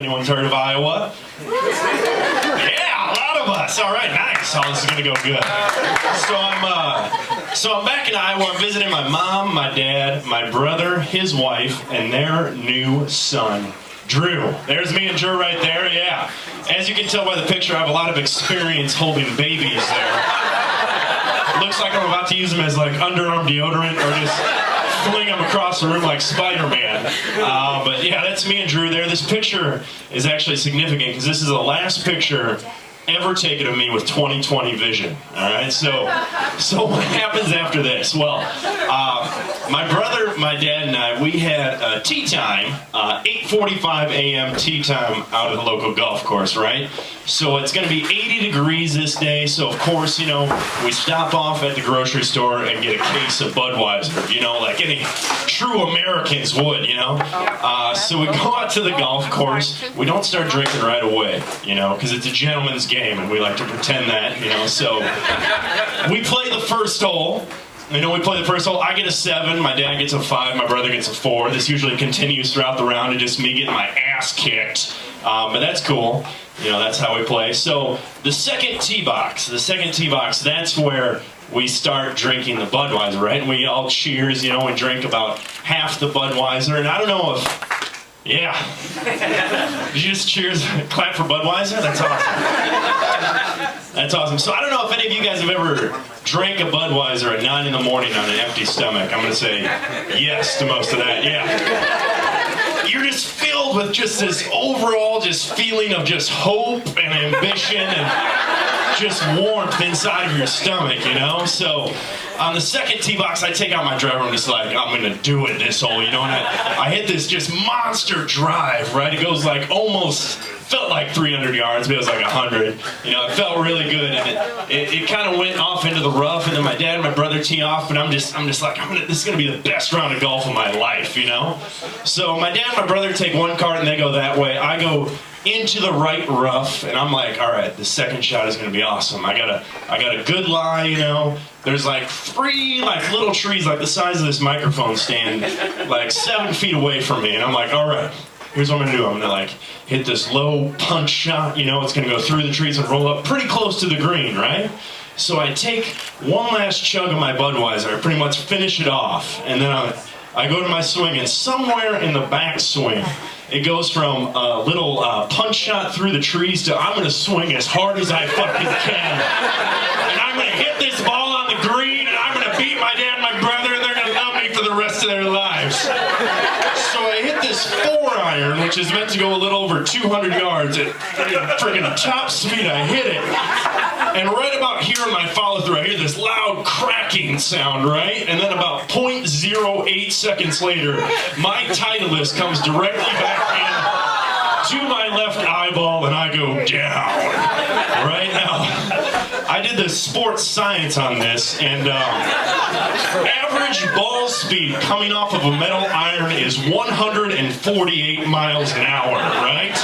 Anyone's heard of Iowa? Yeah, a lot of us. All right, nice. Oh, this is gonna go good. So I'm back in Iowa. I'm visiting my mom, my dad, my brother, his wife, and their new son, Drew. There's me and Drew right there. Yeah. As you can tell by the picture, I have a lot of experience holding babies there. It looks like I'm about to use them as like underarm deodorant or just fling them across the room like Spider-Man. But yeah, that's me and Drew there. This picture is actually significant because this is the last picture ever taken of me with 20/20 vision. All right, so what happens after this? Well, my brother, my dad, and I, we had tea time, 8:45 a.m. tea time out of the local golf course, right? So it's going to be 80 degrees this day, so of course, you know, we stop off at the grocery store and get a case of Budweiser, you know, like any true Americans would, you know? So we go out to the golf course. We don't start drinking right away, you know, because it's a gentleman's game, and we like to pretend that, you know, so we play the first hole. You know, we play the first hole. I get a 7, my dad gets a 5, my brother gets a 4. This usually continues throughout the round and just me getting my ass kicked. But that's cool. You know, that's how we play. So the second tee box, that's where we start drinking the Budweiser, right? And we all cheers, you know, we drink about half the Budweiser. And I don't know if, yeah. Did you just cheers, clap for Budweiser? That's awesome. That's awesome. So I don't know if any of you guys have ever drank a Budweiser at 9 in the morning on an empty stomach. I'm going to say yes to most of that, yeah. You're just filled with just this overall just feeling of just hope and ambition and just warmth inside of your stomach, you know? So on the second tee box, I take out my driver. I'm just like, I'm going to do it this hole, you know? And I hit this just monster drive, right? It goes like almost, felt like 300 yards, but it was like 100. You know, it felt really good, and it kind of went off into the rough, and then my dad and my brother tee off, and I'm just like, this is gonna be the best round of golf of my life, you know? So my dad and my brother take one cart and they go that way. I go into the right rough, and I'm like, all right, the second shot is gonna be awesome. I got a good lie, you know? There's like 3 like little trees like the size of this microphone stand, like 7 feet away from me, and I'm like, all right, here's what I'm gonna do. I'm gonna like hit this low punch shot, you know, it's gonna go through the trees and roll up pretty close to the green, right? So I take one last chug of my Budweiser, I pretty much finish it off, and then I go to my swing, and somewhere in the back swing, it goes from a little punch shot through the trees to I'm gonna swing as hard as I fucking can. And I'm gonna hit this ball on the green, and I'm gonna beat my dad and my brother, and they're gonna love me for the rest of their lives. So I hit this 4-iron, which is meant to go a little over 200 yards at friggin' top speed. I hit it, and right about here in my follow-through, I hear this loud cracking sound, right? And then about 0.08 seconds later, my Titleist comes directly back in to my left eyeball, and I go down. Right now, I did the sports science on this, and average ball speed coming off of a metal iron is 148 miles an hour, right?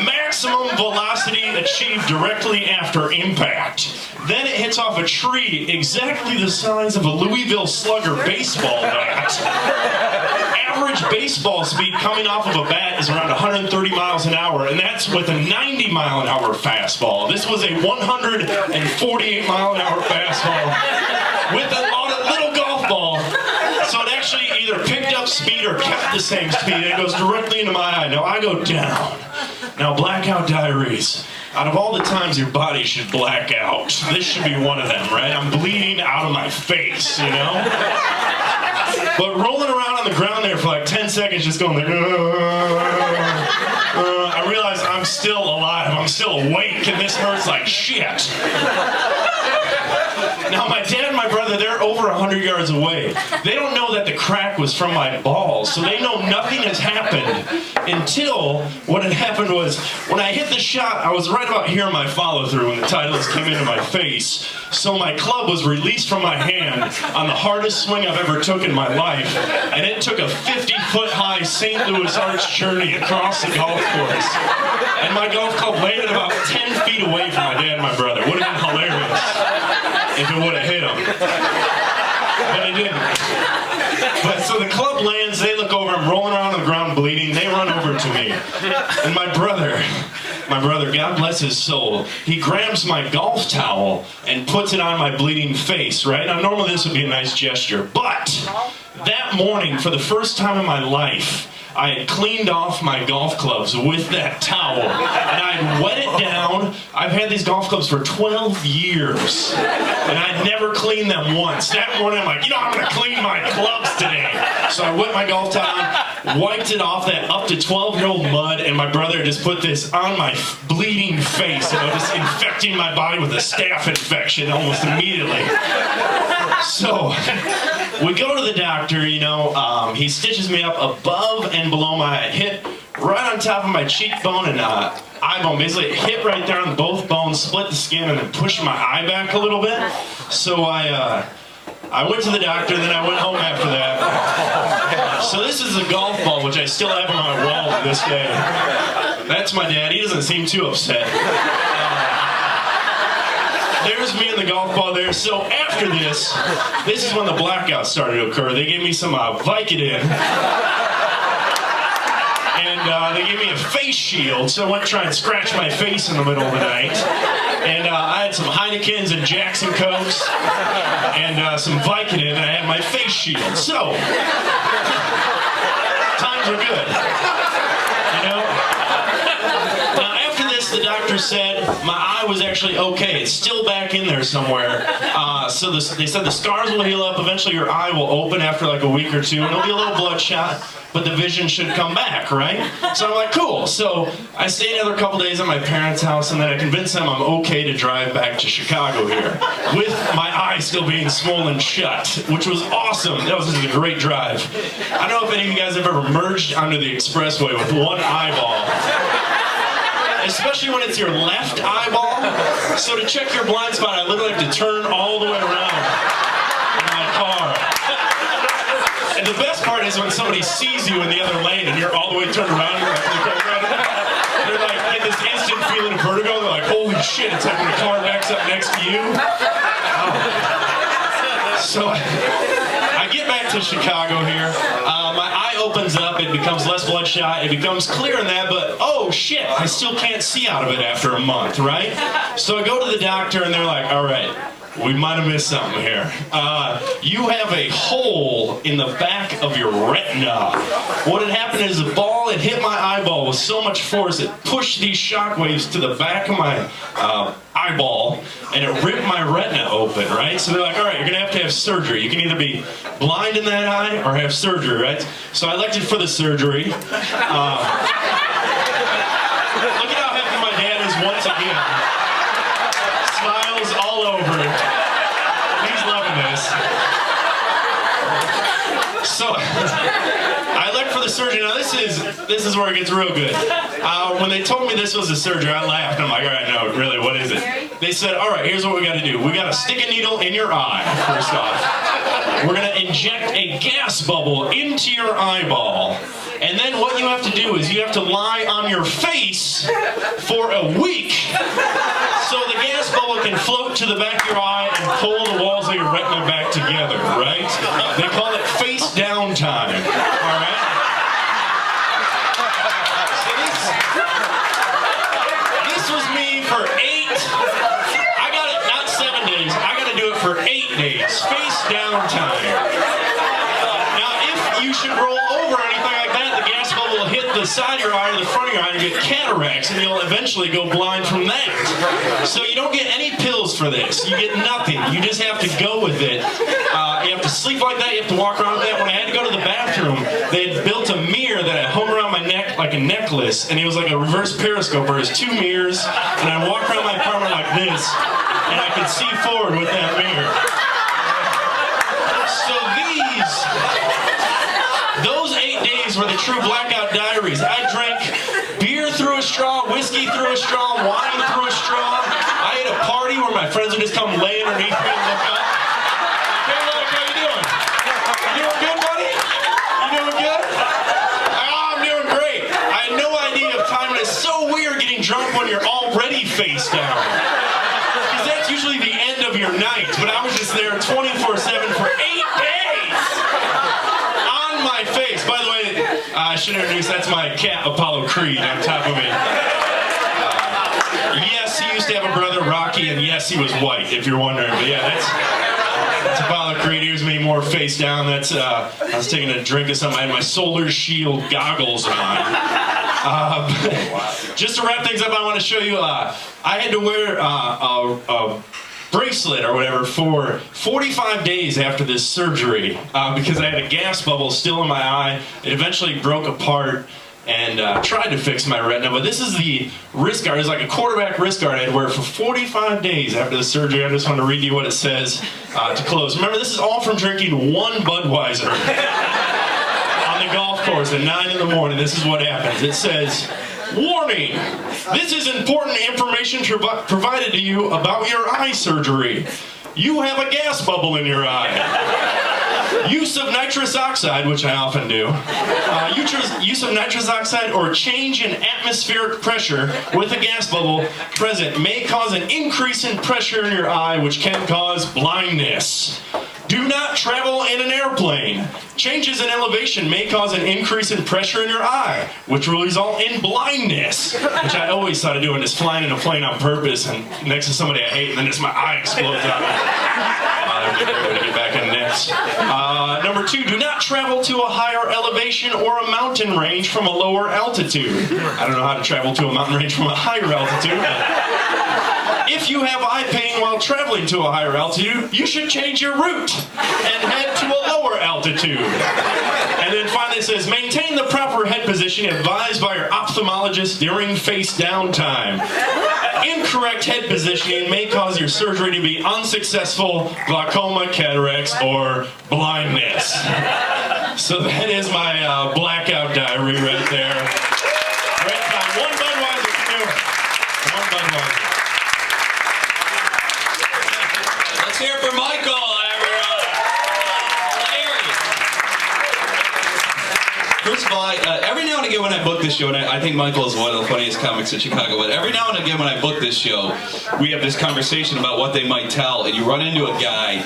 Maximum velocity achieved directly after impact. Then it hits off a tree exactly the size of a Louisville Slugger baseball bat. Average baseball speed coming off of a bat is around 130 miles an hour, and that's with a 90 mile an hour fastball. This was a 148 mile an hour fastball with a little golf ball. So it actually either picked up speed or kept the same speed. It goes directly into my eye. Now I go down. Now, Blackout Diaries. Out of all the times your body should black out, this should be one of them, right? I'm bleeding out of my face, you know? But rolling around on the ground there for like 10 seconds, just going like, I realize I'm still alive, I'm still awake, and this hurts like shit. Now, my dad and my brother, they're over 100 yards away. They don't know that the crack was from my balls, so they know nothing has happened until what had happened was when I hit the shot, I was right about here in my follow-through when the Titleist came into my face. So my club was released from my hand on the hardest swing I've ever took in my life, and it took a 50-foot-high St. Louis Arch journey across the golf course. And my golf club landed about 10 feet away from my dad and my brother. Would have been hilarious if it would have hit them. but I didn't. But so the club lands, they look over, I'm rolling around on the ground bleeding, they run over to me. And my brother, God bless his soul, he grabs my golf towel and puts it on my bleeding face, right? Now normally this would be a nice gesture, but that morning, for the first time in my life, I had cleaned off my golf clubs with that towel, and I had wet it down. I've had these golf clubs for 12 years, and I'd never cleaned them once. That morning, I'm like, I'm going to clean my clubs today. So I wet my golf towel, wiped it off that up to 12-year-old mud, and my brother just put this on my bleeding face, just infecting my body with a staph infection almost immediately. So we go to the doctor, he stitches me up above and below my hip, right on top of my cheekbone and eye bone. Basically, it hit right there on both bones, split the skin, and then pushed my eye back a little bit. So I went to the doctor, then I went home after that. So this is a golf ball, which I still have on my wall to this day. That's my dad. He doesn't seem too upset. There's me and the golf ball there. So after this is when the blackout started to occur. They gave me some Vicodin. And they gave me a face shield, so I went to try and scratch my face in the middle of the night. And I had some Heinekens and Jackson Cokes and some Vicodin, and I had my face shield. So, times are good. Now after this, the doctor said my eye was actually okay. It's still back in there somewhere. So they said the scars will heal up. Eventually your eye will open after like a week or two, and it'll be a little bloodshot, but the vision should come back, right? So I'm like, cool. So I stayed another couple days at my parents' house, and then I convinced them I'm okay to drive back to Chicago here, with my eye still being swollen shut, which was awesome. That was a great drive. I don't know if any of you guys have ever merged onto the expressway with one eyeball. Especially when it's your left eyeball. So to check your blind spot, I literally have to turn all the way around in my car. And the best part is when somebody sees you in the other lane and you're all the way turned around, they're like in this instant feeling of vertigo. They're like, holy shit, it's like when the car backs up next to you. So I get back to Chicago here. My eye opens up, it becomes less bloodshot, it becomes clear in that, but oh shit, I still can't see out of it after a month, right? So I go to the doctor and they're like, all right, we might have missed something here. You have a hole in the back of your retina. What had happened is the ball had hit my eyeball with so much force it pushed these shock waves to the back of my eyeball, and it ripped my retina open, right? So they're like, all right, you're gonna have to have surgery. You can either be blind in that eye or have surgery, right? So I elected for the surgery. Look at how happy my dad is once again. Smiles all over. He's loving this. So I elected for the surgery. Now this is where it gets real good. When they told me this was a surgery, I laughed. I'm like, all right, no, really, what is it? They said, all right, here's what we got to do. We got to stick a needle in your eye, first off. We're going to inject a gas bubble into your eyeball. And then what you have to do is you have to lie on your face for a week so the gas bubble can float to the back of your eye and pull the walls of your retina back together, right? They call it face down time, all right? This was me for 8 days, face down time. Now, if you should roll over or anything like that, the gas bubble will hit the side of your eye or the front of your eye and you get cataracts, and you'll eventually go blind from that. So you don't get any pills for this. You get nothing. You just have to go with it. You have to sleep like that. You have to walk around with that. When I had to go to the bathroom, they had built a mirror that I hung around my neck like a necklace, and it was like a reverse periscope where it was 2 mirrors, and I walk around my apartment like this, and I could see forward with that mirror. So those 8 days were the true Blackout Diaries. I drank beer through a straw, whiskey through a straw, wine through a straw. I had a party where my friends would just come lay underneath me and look up. Hey, look, how you doing? You doing good, buddy? You doing good? Oh, I'm doing great. I had no idea of time, and it's so weird getting drunk when you're already face down. Because that's usually the end of your night. But I was just there 24/7 for 8 I should introduce, that's my cat, Apollo Creed, on top of me. Yes, he used to have a brother, Rocky, and yes, he was white, if you're wondering. But yeah, that's Apollo Creed. Here's me more face down. That's, I was taking a drink of something. I had my solar shield goggles on. Just to wrap things up, I want to show you, I had to wear a bracelet or whatever for 45 days after this surgery because I had a gas bubble still in my eye. It eventually broke apart and tried to fix my retina, but this is the wrist guard. It's like a quarterback wrist guard I had to wear for 45 days after the surgery. I just want to read you what it says to close. Remember, this is all from drinking one Budweiser on the golf course at 9 in the morning. This is what happens. It says, "Warning! This is important information provided to you about your eye surgery. You have a gas bubble in your eye. Use of nitrous oxide," which I often do, use of nitrous oxide or change in atmospheric pressure with a gas bubble present may cause an increase in pressure in your eye, which can cause blindness. Do not travel in an airplane. Changes in elevation may cause an increase in pressure in your eye, which will result in blindness. Which I always thought of doing, is flying in a plane on purpose and next to somebody I hate, and then just my eye explodes out. That'd be a great way to get back in next. Number 2, do not travel to a higher elevation or a mountain range from a lower altitude. I don't know how to travel to a mountain range from a higher altitude. If you have eye pain while traveling to a higher altitude, you should change your route and head to a lower altitude. And then finally it says, maintain the proper head position advised by your ophthalmologist during face down time. Incorrect head positioning may cause your surgery to be unsuccessful, glaucoma, cataracts, or blindness. So that is my blackout diary right there. Right time. One Budweiser canoe. One Budweiser. Let's hear it for Michael, everyone. First of all, every now and again when I book this show, and I think Michael is one of the funniest comics in Chicago, but every now and again when I book this show, we have this conversation about what they might tell, and you run into a guy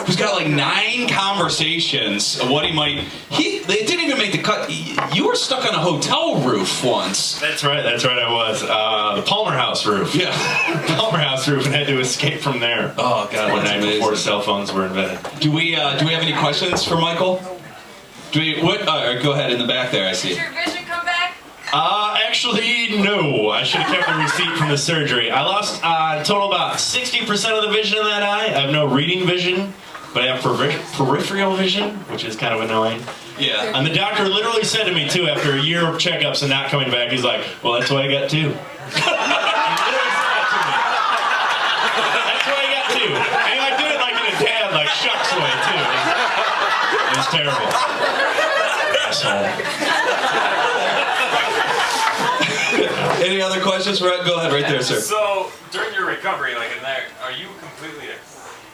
who's got like 9 conversations of what he might... They didn't even make the cut. You were stuck on a hotel roof once. That's right, I was. The Palmer House roof. Yeah. Palmer House roof, and had to escape from there. Oh, God, one that's night amazing. before cell phones were invented. Do we have any questions for Michael? Go ahead in the back there, I see. Did your vision come back? Actually, no. I should have kept the receipt from the surgery. I lost total about 60% of the vision in that eye. I have no reading vision, but I have peripheral vision, which is kind of annoying. Yeah. And the doctor literally said to me, too, after a year of checkups and not coming back, he's like, well, that's why I got 2. He literally said that to me. That's why I got 2. And he did it like in a dad, like, shucks way, too. It was terrible. Any other questions? Go ahead, right there, sir. So, during your recovery, like in there, are you completely making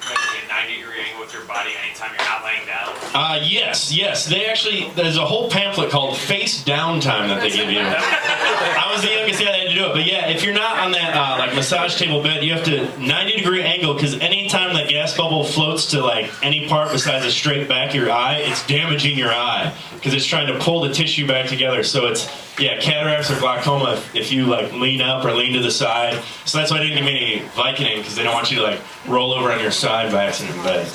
a 90-degree angle with your body anytime you're not laying down? Yes. They actually, there's a whole pamphlet called Face Down Time that they give you. I was the youngest guy that had to do it, but yeah, if you're not on that like massage table bed, you have to 90-degree angle, because anytime that gas bubble floats to like any part besides the straight back of your eye, it's damaging your eye, because it's trying to pull the tissue back together. So it's, yeah, cataracts or glaucoma if you like lean up or lean to the side. So that's why I didn't give me any Vicodin, because they don't want you to like roll over on your side by accident in bed.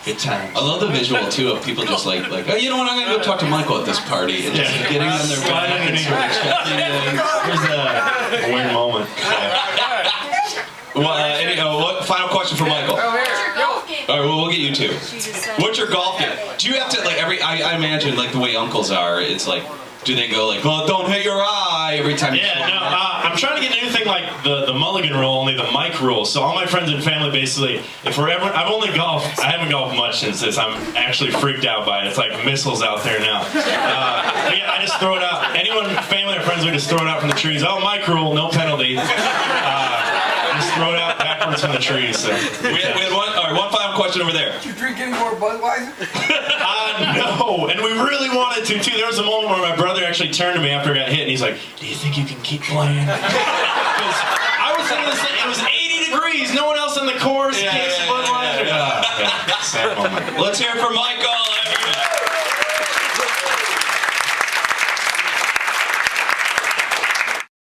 Good times. I love the visual too of people just like, oh, you know what? I'm gonna go talk to Michael at this party, and just getting on their back and sort of checking things. Here's a weird moment. Well, what final question for Michael? What's your golf game? All right, well, we'll get you 2. What's your golf game? Do you have to like I imagine like the way uncles are. It's like, do they go like, well, don't hit your eye every time? Yeah, no. I'm trying to get a new thing like the mulligan rule, only the mic rule. So all my friends and family basically, if we're ever, I've only golfed. I haven't golfed much since this. I'm actually freaked out by it. It's like missiles out there now. But yeah, I just throw it out. Anyone, family or friends, we just throw it out from the trees. Oh, mic rule, no penalty. Just throw it out backwards from the trees. So. We had one final question over there. Did you drink any more Budweiser? No, and we really wanted to too. There was a moment where my brother actually turned to me after I got hit, and he's like, "Do you think you can keep playing?" Because I was thinking the same. It was 80 degrees. No one else on the course. Yeah. Sad moment. Let's hear it for Michael. Everyone.